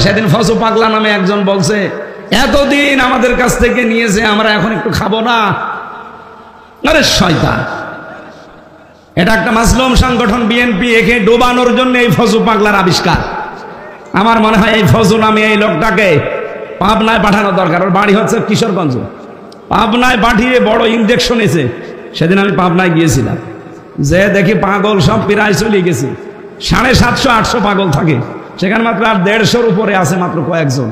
সেদিন ফজু পাগলা নামে একজন বলছে এতদিন আমাদের কাছ থেকে নিয়েছে, আমরা এখন একটু খাবো না। আরে শয়তান, এটা একটা মাসলুম সংগঠন বিএনপি, একে ডোবানোর জন্য এই ফজু পাগলার আবিষ্কার। আমার মনে হয় এই ফজু নামে এই লোকটাকে পাবনায় পাঠানো দরকার। ওর বাড়ি হচ্ছে কিশোরগঞ্জ, পাবনায় পাঠিয়ে বড় ইনজেকশন এসে। সেদিন আমি পাবনায় গিয়েছিলাম, যে দেখি পাগল সব প্রায় চলে গেছে। 750-800 পাগল থাকে সেখানে, মাত্র আর 150-র উপরে আছে মাত্র কয়েকজন।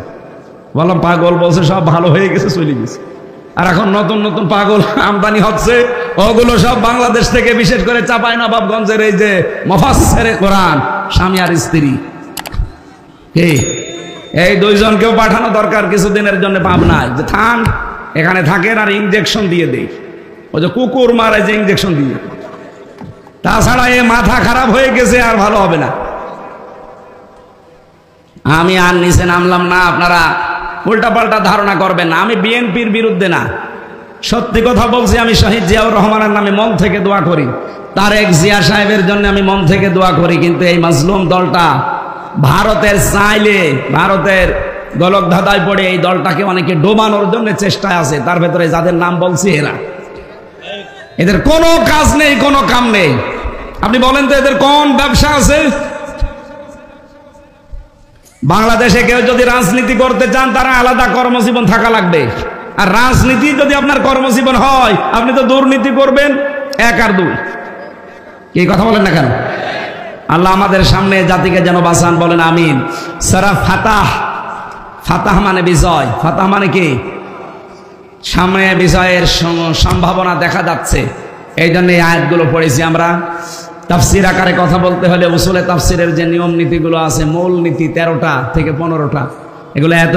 বললাম পাগল, বলছে সব ভালো হয়ে গেছে, চলে গেছে। আর এখন নতুন নতুন পাগল আমদানি হচ্ছে, ওগুলো সব বাংলাদেশ থেকে, বিশেষ করে চাঁপাইনবাবগঞ্জের এই যে মুফাসসিরে কোরআন স্বামী আর স্ত্রী, এই দুইজনকেও পাঠানো দরকার কিছুদিনের জন্য পাবনায়, যে থান এখানে থাকেন আর ইনজেকশন দিয়ে দেই। ওই যে কুকুর মারে যে ইনজেকশন দিয়ে, তাছাড়া এ মাথা খারাপ হয়ে গেছে, আর ভালো হবে না। আমি আর নিচে নামলাম না, আপনারা উল্টাপাল্টা ধারণা করবেন না। আমি বিএনপির বিরুদ্ধে না, সত্যি কথা বলছি। আমি শহীদ জিয়াউর রহমানের নামে মন থেকে দোয়া করি, তারেক জিয়া সাহেবের জন্য আমি মন থেকে দোয়া করি। কিন্তু এই মাজলুম দলটা ভারতের চাইলে, ভারতের গলক ধাঁধায় পড়ে এই দলটাকে অনেকে ডোবানোর জন্য চেষ্টায় আছে। তার ভেতরে যাদের নাম বলছি এরা, এদের কোনো কাজ নেই, কোনো কাম নেই। আপনি বলেন তো এদের কোন ব্যবসা আছে? বাংলাদেশে কেউ যদি রাজনীতি করতে চান, তারা আলাদা কর্মজীবন থাকা লাগবে। আর রাজনীতি যদি আপনার কর্মজীবন হয়, আপনি তো দুর্নীতি করবেন 1 আর 2। কি কথা বলেন না কেন? আল্লাহ আমাদের সামনে জাতিকে যেন বাঁচান, বলেন আমিন। সূরা ফাতাহ, ফাতাহ মানে বিজয়, ফাতাহ মানে কি? সামনে বিজয়ের সম্ভাবনা দেখা যাচ্ছে, এই জন্য এই আয়াতগুলো পড়েছি আমরা। তাফসীর আকারে কথা বলতে হলে উসুলে তাফসীরের যে নিয়ম নীতিগুলো আছে, মূল নীতি 13টা থেকে 15টা, এগুলো এত